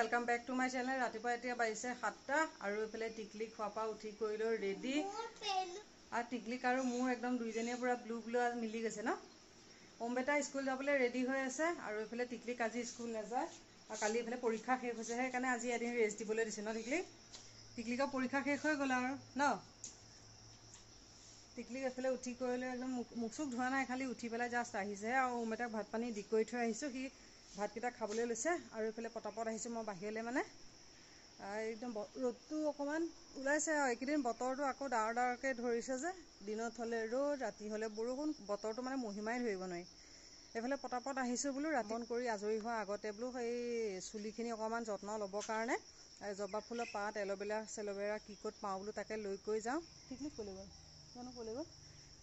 Welcome back to my channel. रातिपुवा एतिया बाजिसे 7টা আৰু এফালে টিকলি খোৱাপা উঠি কৰিলো ৰেডি আৰু টিকলিক আৰু মোৰ একদম দুইজনীয়ে পুৰা ব্লু ব্লু মিলি গৈছে ন। ওমবেটা স্কুল যাবলৈ ৰেডি হৈ আছে আৰু এফালে টিকলিক আজি স্কুল নাযায় আৰু কালি এফালে পৰীক্ষা শেষ হৈছে, সেইকাৰণে আজি এদিন ৰেষ্ট দিবলৈ দিছে ন। টিকলিকৰ পৰীক্ষা শেষ হৈ গ'ল আৰু ন। টিকলিক এফালে উঠি কৰিলে একদম মুখ চুখ ধোৱা নাই, খালি উঠি পেলাই জাষ্ট আহিছে আৰু ওমবেটাক ভাত পানী দি কৰি থৈ আহিছোঁ। সি ভাতকেইটা খাবলৈ লৈছে আৰু এইফালে পটাপট আহিছোঁ মই বাহিৰলৈ। মানে একদম ৰ'দটো অকণমান ওলাইছে আৰু এইকেইদিন বতৰটো আকৌ ডাৱৰ ডাৱৰকৈ ধৰিছে যে, দিনত হ'লে ৰ'দ ৰাতি হ'লে বৰষুণ, বতৰটো মানে মহিমাই ধৰিব নোৱাৰি। এইফালে পটাপট আহিছোঁ বোলো ৰাতিপুৱা কৰি আজৰি হোৱাৰ আগতে বোলো সেই চুলিখিনি অকণমান যত্ন ল'বৰ কাৰণে জবা ফুলৰ পাত এল'ভেৰা কি ক'ত পাওঁ বোলো তাকে লৈ কৰি যাওঁ। টিকলিক ক'লৈ গ'ল জানো, ক'লৈ গ'ল,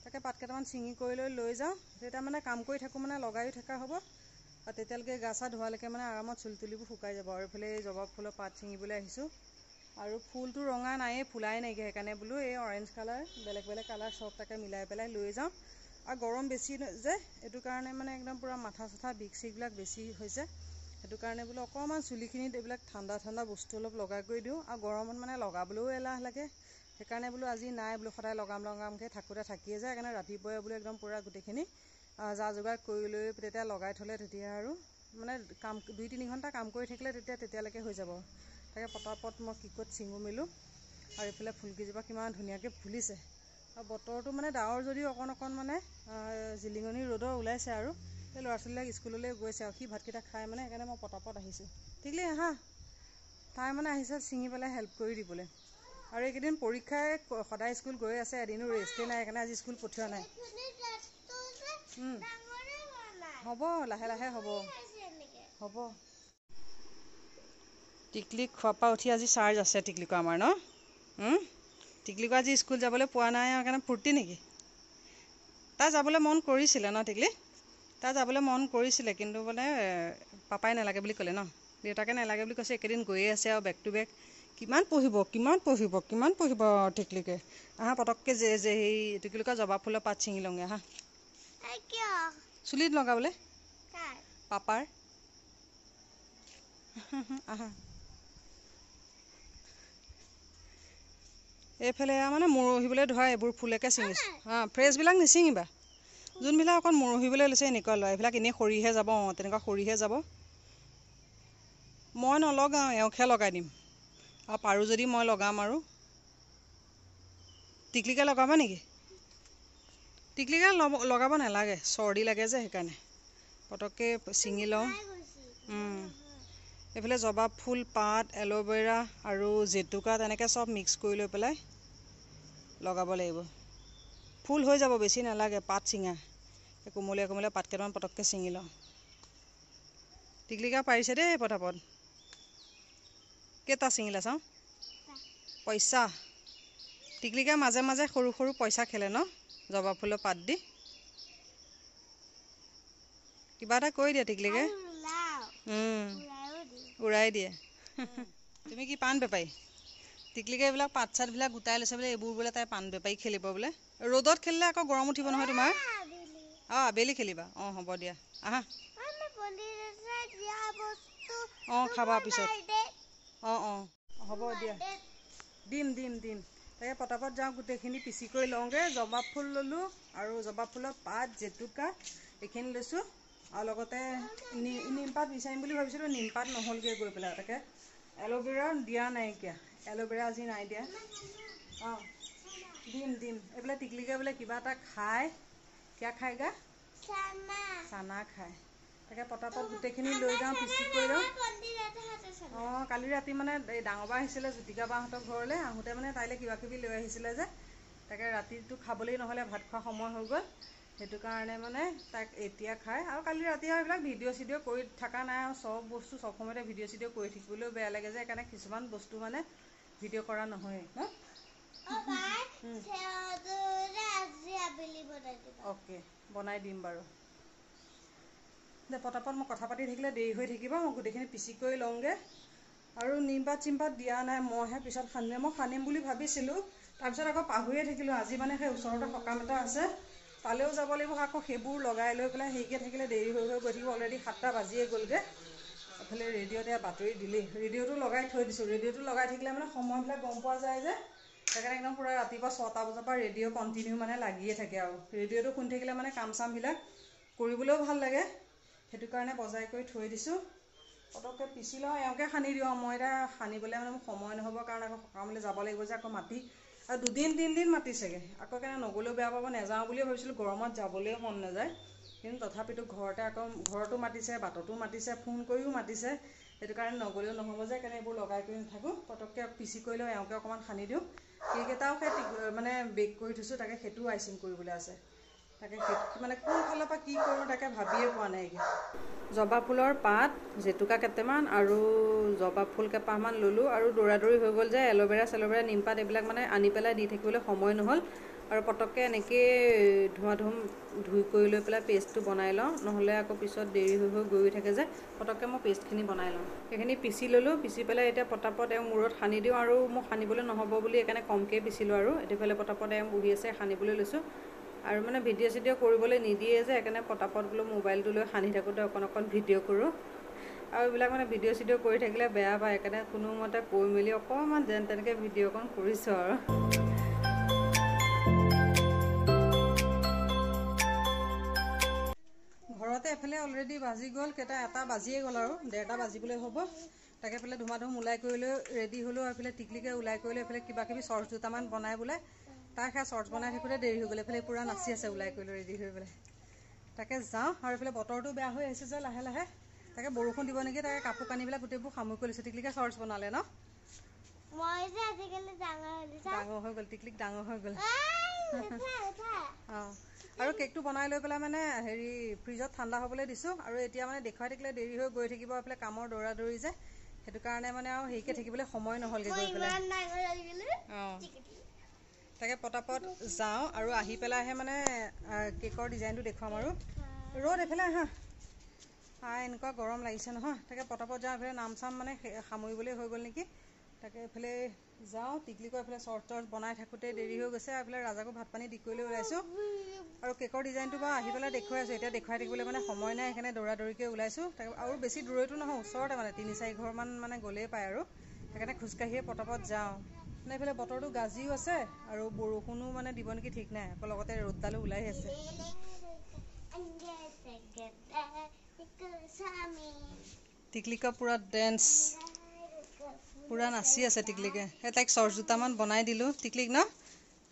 তাকে পাত কেইটামান ছিঙি কৰি লৈ যাওঁ। তেতিয়া মানে কাম কৰি থাকোঁ, মানে লগায়ো থকা হ'ব আৰু তেতিয়ালৈকে গা চা ধোৱালৈকে মানে আৰামত চুলি তুলিবোৰ শুকাই যাব। আৰু এইফালে এই জবা ফুলৰ পাত ছিঙিবলৈ আহিছোঁ আৰু ফুলটো ৰঙা নায়েই, ফুলাই নাইকিয়া, সেইকাৰণে বোলো এই অৰেঞ্জ কালাৰ বেলেগ বেলেগ কালাৰ চব তাকে মিলাই পেলাই লৈ যাওঁ। আৰু গৰম বেছি যে এইটো কাৰণে মানে একদম পূৰা মাথা চাথা বিষ চিকবিলাক বেছি হৈছে, সেইটো কাৰণে বোলো অকণমান চুলিখিনিত এইবিলাক ঠাণ্ডা ঠাণ্ডা বস্তু অলপ লগাই কৰি দিওঁ। আৰু গৰমত মানে লগাবলৈও এলাহ লাগে, সেইকাৰণে বোলো আজি নাই বোলো, সদায় লগামকৈ থাকোঁতে থাকিয়ে যায়, সেইকাৰণে ৰাতিপুৱাই বোলো একদম পূৰা গোটেইখিনি যা যোগাৰ কৰি লৈ তেতিয়া লগাই থ'লে তেতিয়া আৰু মানে কাম 2-3 ঘণ্টা কাম কৰি থাকিলে তেতিয়ালৈকে হৈ যাব। তাকে পটাপট মই কি ক'ত ছিঙো মেলোঁ। আৰু এইফালে ফুলকেইজোপা কিমান ধুনীয়াকৈ ফুলিছে আৰু বতৰটো মানে ডাৱৰ যদিও অকণ মানে জিলিঙনি ৰ'দৰ ওলাইছে আৰু এই ল'ৰা ছোৱালীবিলাক স্কুললৈ গৈছে আৰু সি ভাতকেইটা খাই মানে, সেইকাৰণে মই পটাপট আহিছোঁ। টিকলি আহা, তাই মানে আহিছে ছিঙি পেলাই হেল্প কৰি দিবলৈ। আৰু এইকেইদিন পৰীক্ষাই সদায় স্কুল গৈ আছে, এদিনো ৰেষ্টেই নাই, সেইকাৰণে আজি স্কুল পঠিওৱা নাই। হ'ব লাহে লাহে হ'ব। টিকলিক খোৱাপা উঠি আজি চাৰ্জ আছে টিকলিকৰ আমাৰ ন। টিকলিকৰ আজি স্কুল যাবলৈ পোৱা নাই আৰু সেইকাৰণে ফূৰ্তি নেকি। তাই যাবলৈ মন কৰিছিলে ন, টিকলি তাই যাবলৈ মন কৰিছিলে, কিন্তু মানে পাপাই নালাগে বুলি ক'লে ন, দেউতাকে নালাগে বুলি কৈছে। একেদিন গৈয়ে আছে আৰু বেক টু বেক কিমান পঢ়িব টিকলিকে। আহা পটককৈ সেই টিকলিকৰ জবা ফুলৰ পাত ছিঙি লওঁগৈ আহা। চুলিত লগাবলৈ পাপাৰ আহা। এইফালে মানে মৰহিবলৈ ধৰা এইবোৰ ফুলকে ছিঙিছোঁ। ফ্ৰেছবিলাক নিছিঙিবা, যোনবিলাক অকণ মৰহিবলৈ লৈছে এনেকুৱা লয়, এইবিলাক এনেই সৰিহে যাব। তেনেকুৱা সৰিহে যাব, মই নলগাওঁ, এওঁকহে লগাই দিম আৰু পাৰোঁ যদি মই লগাম। আৰু টিকলিকে লগাবা নেকি? টিকলিকে লগাব নালাগে, চৰ্দি লাগে যে, সেইকাৰণে পটককৈ ছিঙি লওঁ। এইফালে জবা ফুল পাত এল'ভেৰা আৰু জেতুকা তেনেকৈ চব মিক্স কৰি লৈ পেলাই লগাব লাগিব। ফুল হৈ যাব, বেছি নালাগে। পাত ছিঙা কোমলীয়া কোমলীয়া পাত কেইটামান পটককৈ ছিঙি লওঁ। টিকলিকা পাৰিছে দেই পটাপট। কেইটা ছিঙিলা চাওঁ? পইচা টিকলিকা মাজে মাজে সৰু সৰু পইচা খেলে ন, জবা ফুলৰ পাত দি। কিবা এটা কৰি দিয়ে টিকলিকে, উৰাই দিয়ে। তুমি কি পাণ বেপাৰী? টিকলিকে এইবিলাক পাত চাতবিলাক গোটাই লৈছে বোলে, এইবোৰ বোলে তাই পাণ বেপাৰী খেলিব বোলে। ৰ'দত খেলিলে আকৌ গৰম উঠিব নহয় তোমাৰ। আবেলি খেলিবা। হ'ব দিয়া আহা। খাবা পিছত। হ'ব দিয়া, দিম। তাকে পটাপট যাওঁ, গোটেইখিনি পিচি কৰি লওঁগৈ। জবা ফুল ল'লোঁ আৰু জবা ফুলৰ পাত জেতুকা এইখিনি লৈছোঁ আৰু লগতে নিমপাত বিচাৰিম বুলি ভাবিছিলোঁ, নিমপাত নহ'লগৈ গৈ পেলাই। তাকে এল'ভেৰা দিয়া নাইকিয়া, এল'ভেৰা আজি নাই দিয়া। দিম। এইফালে টিকলিকে বোলে কিবা এটা খায়, কিয়া খায়গা? চানা খায়। তাকে পটাপট গোটেইখিনি লৈ যাওঁ, পিচি কৰি লওঁ। কালি ৰাতি মানে এই ডাঙৰ বা আহিছিলে জ্যোতিকা বাহঁতৰ ঘৰলৈ, আহোঁতে মানে তাইলৈ কিবা কিবি লৈ আহিছিলে যে, তাকে ৰাতিটো খাবলৈই নহ'লে, ভাত খোৱা সময় হৈ গ'ল, সেইটো কাৰণে মানে তাক এতিয়া খায়। আৰু কালি ৰাতি আৰু এইবিলাক ভিডিঅ' চিডিঅ' কৰি থকা নাই আৰু চব বস্তু চব সময়তে ভিডিঅ' চিডিঅ' কৰি থাকিবলৈও বেয়া লাগে যে, সেইকাৰণে কিছুমান বস্তু মানে ভিডিঅ' কৰা নহয় ন। অ'কে, বনাই দিম বাৰু। পটাপট মই কথা পাতি থাকিলে দেৰি হৈ থাকিব, মই গোটেইখিনি পিচি কৰি লওঁগৈ। আৰু নিমপাত চিমপাত দিয়া নাই, মইহে পিছত খান্দিম। মই খান্দিম বুলি ভাবিছিলোঁ, তাৰপিছত আকৌ পাহৰিয়ে থাকিলোঁ। আজি মানে সেই ওচৰতে সকাম এটা আছে, তালৈও যাব লাগিব, আকৌ সেইবোৰ লগাই লৈ পেলাই হেৰিকৈ থাকিলে দেৰি হৈ গৈ থাকিব। অলৰেডি 7টা বাজিয়ে গ'লগৈ, এফালে ৰেডিঅ'তে বাতৰি দিলেই ৰেডিঅ'টো লগাই থৈ দিছোঁ ৰেডিঅ'টো লগাই থাকিলে মানে সময়বিলাক গম পোৱা যায় যে সেইকাৰণে একদম পূৰা ৰাতিপুৱা 6টা বজাৰ পৰা ৰেডিঅ' কণ্টিনিউ মানে লাগিয়ে থাকে আৰু ৰেডিঅ'টো শুনি থাকিলে মানে কাম চামবিলাক কৰিবলৈও ভাল লাগে সেইটো কাৰণে বজাই কৰি থৈ দিছোঁ পটককৈ পিচি লওঁ এওঁকে সানি দিওঁ মই এতিয়া সানিবলৈ মানে মোৰ সময় নহ'ব কাৰণ আকৌ সকামলৈ যাব লাগিব যে আকৌ মাতি আৰু 2 দিন 3 দিন মাতিছেগৈ আকৌ কেনে নগ'লেও বেয়া পাব নাযাওঁ বুলিয়ে ভাবিছিলোঁ গৰমত যাবলৈও মন নাযায় কিন্তু তথাপিতো ঘৰতে আকৌ ঘৰতো মাতিছে বাটতো মাতিছে ফোন কৰিও মাতিছে সেইটো কাৰণে নগ'লেও নহ'ব যে সেইকাৰণে এইবোৰ লগাই কৰি নাথাকোঁ পটককৈ পিচি কৰি লৈ এওঁকে অকণমান সানি দিওঁ কেইকেইটাও মানে বেক কৰি থৈছোঁ তাকে সেইটোও আইচিং কৰিবলৈ আছে তাকে মানে কোনফালৰ পৰা কি কৰোঁ তাকে ভাবিয়ে পোৱা নাইগৈ জবা ফুলৰ পাত জেতুকা কেইটামান আৰু জবা ফুল কেইপাহমান ল'লোঁ আৰু দৌৰা হৈ গ'ল যে এল'ভেৰা নিমপাত এইবিলাক মানে আনি পেলাই দি থাকিবলৈ সময় নহ'ল আৰু পটককৈ এনেকৈ ধুই কৰি লৈ পেলাই পেষ্টটো বনাই লওঁ নহ'লে আকৌ পিছত দেৰি হৈ গৈ থাকে যে পটককৈ মই পেষ্টখিনি বনাই লওঁ সেইখিনি পিচি ল'লোঁ পিচি পেলাই এতিয়া পটাপট মূৰত সানি দিওঁ আৰু মোক সানিবলৈ নহ'ব বুলি সেইকাৰণে কমকৈ পিচিলোঁ আৰু এইফালে পটাপট বহি আছে সানিবলৈ লৈছোঁ আৰু মানে ভিডিঅ' চিডিঅ' কৰিবলৈ নিদিয়ে যে সেইকাৰণে পটাপট বোলো মোবাইলটো লৈ সানি থাকোঁতে অকণ ভিডিঅ' কৰোঁ আৰু এইবিলাক মানে ভিডিঅ' চিডিঅ' কৰি থাকিলে বেয়া পায় সেইকাৰণে কোনোমতে কৈ মেলি অকণমান যেন তেনেকৈ ভিডিঅ' অকণ কৰিছোঁ আৰু ঘৰতে এফালে অলৰেডি বাজি গ'ল এটা বাজিয়ে গ'ল আৰু 1:30 বাজিবলৈ হ'ব তাকে এফালে ধুমাধুম ওলাই কৰি লৈ ৰেডি হ'লোঁ আৰু এইফালে টিকলিকে ওলাই কৰি লৈ এইফালে কিবাকিবি চৰ্টছ দুটামান বনাই বোলে তাই সেয়া চৰ্টছ বনাই থাকোঁতে দেৰি হৈ গ'ল এইফালে পূৰা নাচি আছে ওলাই কৰি লৈ ৰেডি হৈ পেলাই তাকে যাওঁ আৰু এইফালে বতৰটো বেয়া হৈ আহিছে যে লাহে লাহে তাকে বৰষুণ দিব নেকি তাকে কাপোৰ কানিবিলাক গোটেইবোৰ সামৰি কৰি লৈছোঁ টিকলিকে চৰ্টছ বনালে ন ডাঙৰ হৈ গ'ল টিকলিক ডাঙৰ হৈ গ'ল অঁ আৰু কেকটো বনাই লৈ পেলাই মানে হেৰি ফ্ৰিজত ঠাণ্ডা হ'বলৈ দিছোঁ আৰু এতিয়া মানে দেখুৱাই থাকিলে দেৰি হৈ গৈ থাকিব এইফালে কামৰ দৌৰি যে সেইটো কাৰণে মানে আৰু হেৰিকৈ থাকিবলৈ সময় নহ'লগৈ গৈ পেলাই অঁ তাকে পটাপট যাওঁ আৰু আহি পেলাইহে মানে কেকৰ ডিজাইনটো দেখুৱাম আৰু ৰ'দ এইফালে আহা এনেকুৱা গৰম লাগিছে নহয় তাকে পটাপট যাওঁ এইফালে নাম চাম মানে সামৰিবলৈ হৈ গ'ল নেকি তাকে এইফালে যাওঁ টিকলিকৈ এইফালে চৰ্টছ বনাই থাকোঁতে দেৰি হৈ গৈছে আৰু এইফালে ৰাজাকো ভাত পানী দি কৰি লৈ ওলাইছোঁ আৰু কেকৰ ডিজাইনটো বাৰু আহি পেলাই দেখুৱাই আছোঁ এতিয়া দেখুৱাই থাকিবলৈ মানে সময় নাই সেইকাৰণে দৌৰাকৈ ওলাইছোঁ আৰু বেছি দূৰৈতো নহয় ওচৰতে মানে 3-4 ঘৰমান মানে গ'লেই পায় আৰু সেইকাৰণে খোজকাঢ়িয়ে পটাপট যাওঁ মানে এইফালে বতৰটো গাজিও আছে আৰু বৰষুণো মানে দিব নেকি ঠিক নাই আকৌ লগতে ৰ'দডালো ওলাই আছে টিকলিকা পূৰা ডেন্স পূৰা নাচি আছে টিকলিকে সেই তাইক চৰ্টছ দুটামান বনাই দিলোঁ টিকলিক ন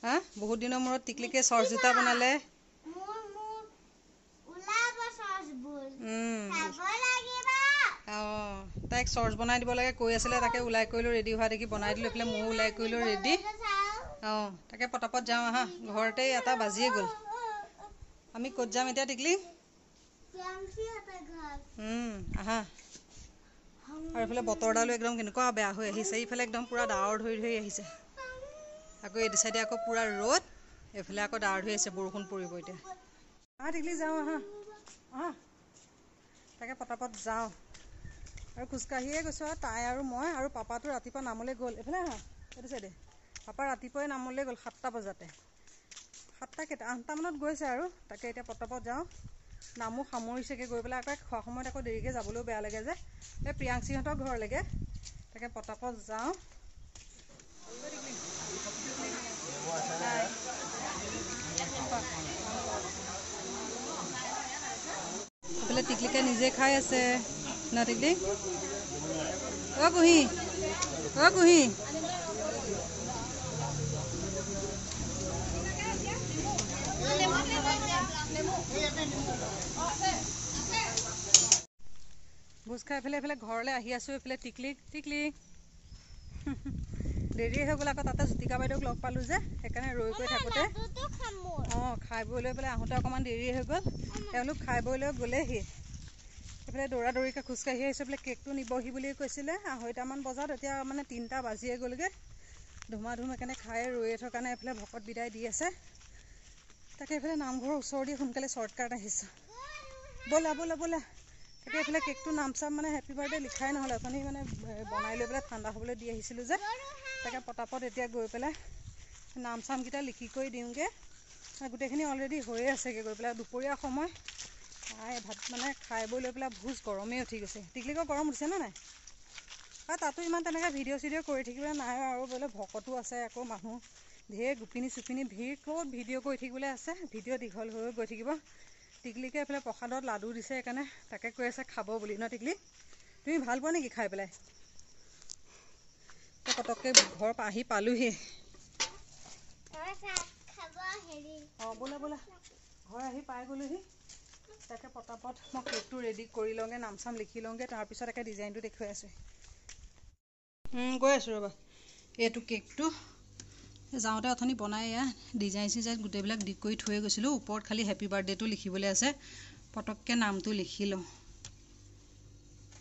হা বহুত দিনৰ মূৰত টিকলিকে চৰ্টছ দুটা বনালে অঁ তাইক চৰ্টছ বনাই দিব লাগে কৈ আছিলে তাকে ওলাই কৰিলোঁ ৰেডি হোৱা দেখি বনাই দিলোঁ এইফালে ময়ো ওলাই কৰিলোঁ ৰেডি অঁ তাকে পটাপট যাওঁ আহা ঘৰতে এটা বাজিয়ে গ'ল আমি ক'ত যাম এতিয়া টিকলি আহা আৰু এইফালে বতৰডালো একদম কেনেকুৱা বেয়া হৈ আহিছে এইফালে একদম পূৰা ডাৱৰ ধৰি আহিছে আকৌ এইটো চাইডে আকৌ পূৰা ৰ'দ এইফালে আকৌ ডাৱৰ ধৰি আহিছে বৰষুণ পৰিব এতিয়া টিকলি যাওঁ আহা আহা তাকে পটাপট যাওঁ আৰু খোজকাঢ়িয়ে গৈছোঁ আৰু তাই আৰু মই আৰু পাপাটো ৰাতিপুৱা নামলৈ গ'ল এইফালে আহা এইটো চাইডে পাপা ৰাতিপুৱাই নামলৈ গ'ল 7টা বজাতে 8টামানত গৈছে আৰু তাকে এতিয়া পটাপট যাওঁ নামো সামৰিছেগৈ গৈ পেলাই আকৌ খোৱা সময়ত আকৌ দেৰিকৈ যাবলৈও বেয়া লাগে যে এই প্ৰিয়াংশীহঁতৰ ঘৰলৈকে তাকে পটাপট যাওঁ এইফালে টিকলিকে নিজে খাই আছে না টিকলি কুহি ভোজ খাই এইফালে ঘৰলৈ আহি আছোঁ এইফালে টিকলি দেৰি হৈ গ'ল আকৌ তাতে জ্যোতিকা বাইদেউক লগ পালোঁ যে সেইকাৰণে ৰৈ কৰি থাকোঁতে অঁ খাই বৈ লৈ পেলাই আহোঁতে অকণমান দেৰি হৈ গ'ল তেওঁলোক খাই বৈ লৈ গ'লেহি এইফালে দৌৰাকৈ খোজকাঢ়ি আহিছোঁ এইফালে কেকটো নিবহি বুলি কৈছিলে 2:30মান বজাত এতিয়া মানে 3টা বাজিয়ে গ'লগৈ ধুমাধুম সেইকাৰণে খাই ৰৈয়ে থকা কাৰণে এইফালে ভকত বিদায় দি আছে তাকে এইফালে নামঘৰৰ ওচৰেদি সোনকালে শ্বৰ্টকাট আহিছোঁ ব'লা তাকে এইফালে কেকটো নাম চাম মানে হেপী বাৰ্থডে লিখাই নহ'ল অথনি মানে বনাই লৈ পেলাই ঠাণ্ডা হ'বলৈ দি আহিছিলোঁ যে তাকে পটাপট এতিয়া গৈ পেলাই নাম চামকেইটা লিখি কৰি দিওঁগৈ গোটেইখিনি অলৰেডি হৈয়ে আছেগৈ গৈ পেলাই দুপৰীয়া সময় ভাত মানে খাই বৈ লৈ পেলাই ভোজ গৰমেই উঠি গৈছে। টিকলিকৰ গৰম উঠিছে নে নাই? আৰু তাতো ইমান তেনেকৈ ভিডিঅ' চিডিঅ' কৰি থাকিবলৈ নাই আৰু বোলে ভকতো আছে, আকৌ মানুহ ঢেৰ গোপিনী চুপিনী ভিৰ, ক'ত ভিডিঅ' কৰি থাকিবলৈ আছে। ভিডিঅ' দীঘল হৈ গৈ থাকিব। টিকলিকে এইফালে প্ৰসাদত লাডু দিছে, সেইকাৰণে তাকে কৈ আছে খাব বুলি। ন টিকলি, তুমি ভাল পোৱা নেকি খাই পেলাই? পটককৈ ঘৰ আহি পালোহি। বোলে বোলে ঘৰ আহি পাই গ'লোহি। তাকে পটাপট মই কেকটো ৰেডি কৰি লওঁগৈ, নাম চাম লিখি লওঁগৈ, তাৰপিছত একে ডিজাইনটো দেখুৱাই আছোঁ। গৈ আছোঁ ৰ'বা। এইটো কেকটো যাওঁতে অথনি বনাই এয়া ডিজাইন চিজাইন গোটেইবিলাক দি কৰি থৈ গৈছিলোঁ। ওপৰত খালি হেপী বাৰ্থডেটো লিখিবলৈ আছে। পটককৈ নামটো লিখি লওঁ।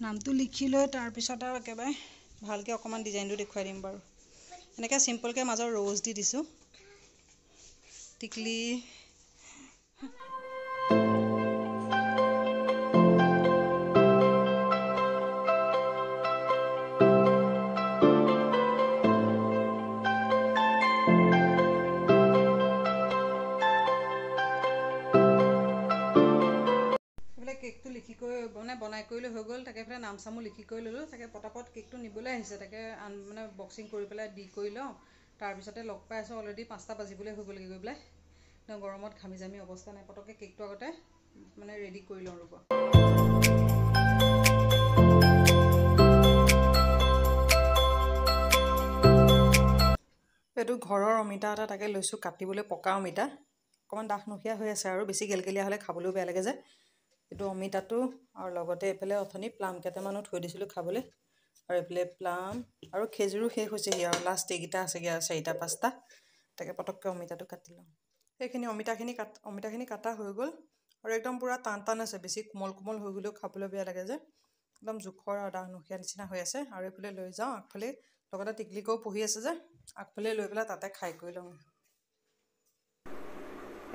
নামটো লিখি লৈ তাৰপিছত আৰু একেবাৰে ভালকৈ অকণমান ডিজাইনটো দেখুৱাই দিম বাৰু। এনেকৈ চিম্পলকৈ মাজৰ ৰ'জ দি দিছোঁ। টিকলি কেকটো লিখি কৰি বনাই কৰি লৈ হৈ গ'ল। তাকে এইফালে নাম চামো লিখি কৰি ল'লোঁ। তাকে পটাপট কেকটো নিবলৈ আহিছে। তাকে মানে বক্সিং কৰি পেলাই দি কৰি লওঁ, তাৰপিছতে লগ পাই আছোঁ। অলৰেডি 5টা বাজিবলৈ হৈ গ'লগৈ গৈ পেলাই। গৰমত ঘামি জামি অৱস্থা নাই। পটককৈ কেকটো আগতে মানে ৰেডি কৰি লওঁ ৰ'ব। এইটো ঘৰৰ অমিতা এটা, তাকে লৈছোঁ কাটিবলৈ। পকা অমিতা, অকণমান ডাঠনুখীয়া হৈ আছে আৰু বেছি গেলগেলীয়া হ'লে খাবলৈও বেয়া লাগে যে। এইটো অমিতাটো আৰু লগতে এইফালে অথনি প্লাম কেইটামানো থৈ দিছিলোঁ খাবলৈ। আৰু এইফালে প্লাম আৰু খেজুৰো শেষ হৈছেহি আৰু লাষ্ট এইকেইটা আছেগৈ আৰু 4টা 5টা। তাকে পটককৈ অমিতাটো কাটি লওঁ। সেইখিনি অমিতাখিনি কাটা হৈ গ'ল আৰু একদম পূৰা টান টান আছে। বেছি কোমল কোমল হৈ গ'লেও খাবলৈ বেয়া লাগে যে। একদম জোখৰ আৰু ডাঠনুখীয়া নিচিনা হৈ আছে। আৰু এইফালে লৈ যাওঁ আগফালে, লগতে টিকলিকো পঢ়ি আছে যে, আগফালে লৈ পেলাই তাতে খাই কৰি লওঁ।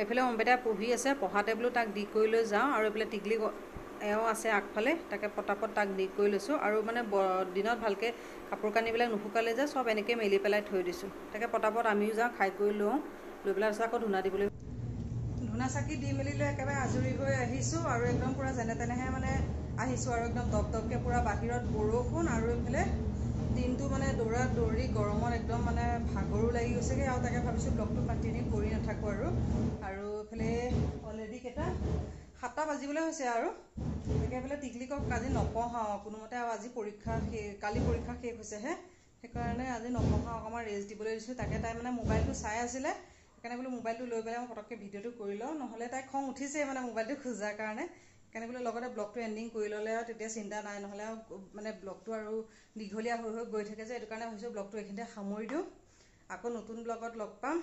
এইফালে অমিতা পঢ়ি আছে, পঢ়া টেবুলো তাক দি কৰি লৈ যাওঁ। আৰু এইফালে টিকলি এওঁ আছে আগফালে, তাকে পটাপট তাক দি কৰি লৈছোঁ। আৰু মানে দিনত ভালকৈ কাপোৰ কানিবিলাক নুশুকালে যে, চব এনেকৈ মেলি পেলাই থৈ দিছোঁ। তাকে পটাপট আমিও যাওঁ, খাই কৰি লওঁ। লৈ পেলাই তাৰপিছত আকৌ ধূনা দিবলৈ, ধূনা চাকি দি মেলি লৈ একেবাৰে আজৰি হৈ আহিছোঁ। আৰু একদম পূৰা যেনে তেনেহে মানে আহিছোঁ আৰু একদম দপদপকৈ পূৰা বাহিৰত বৰষুণ। আৰু এইফালে দিনটো মানে দৌৰা দৌৰি গৰমত একদম মানে ভাগৰো লাগি গৈছেগৈ। আৰু তাকে ভাবিছোঁ ব্লগটো কণ্টিনিউ কৰি নাথাকোঁ আৰু এইফালে অলৰেডি কেইটা 7টা বাজিবলৈ হৈছে আৰু। তাকে এইফালে টিকলিকক আজি নপঢ়াওঁ কোনোমতে। আৰু আজি পৰীক্ষা কালি পৰীক্ষা শেষ হৈছেহে, সেইকাৰণে আজি নপঢ়াওঁ, অকণমান ৰেষ্ট দিবলৈ দিছোঁ। তাকে তাই মানে মোবাইলটো চাই আছিলে, সেইকাৰণে বোলো মোবাইলটো লৈ পেলাই মই পটককৈ ভিডিঅ'টো কৰি লওঁ। নহ'লে তাই খং উঠিছেই মানে মোবাইলটো খোজাৰ কাৰণে। সেইকাৰণে বোলো লগতে ব্লগটো এণ্ডিং কৰি ল'লে আৰু তেতিয়া চিন্তা নাই। নহ'লে আৰু মানে ব্লগটো আৰু দীঘলীয়া হৈ হৈ গৈ থাকে যে, সেইটো কাৰণে ভাবিছোঁ ব্লগটো এইখিনিতে সামৰি দিওঁ। আকৌ নতুন ব্লগত লগ পাম।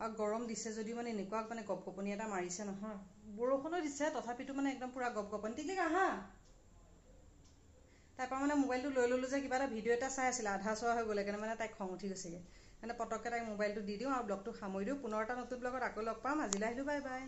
আৰু গৰম দিছে যদিও মানে এনেকুৱা মানে গপগপনি এটা মাৰিছে নহয়। বৰষুণো দিছে তথাপিতো মানে একদম পূৰা গপগপনি। টিকলিক আহা। তাৰপৰা মানে মোবাইলটো লৈ ল'লোঁ যে, কিবা এটা ভিডিঅ' এটা চাই আছিলে, আধা চোৱা হৈ গ'লে, মানে তাই খং উঠি গৈছেগৈ। মানে পটককৈ তাইক মোবাইলটো দি দিওঁ আৰু ব্লগটো সামৰি দিওঁ। পুনৰ এটা নতুন ব্লগত আকৌ লগ পাম। আজিলৈ আহিলোঁ, বাই বাই।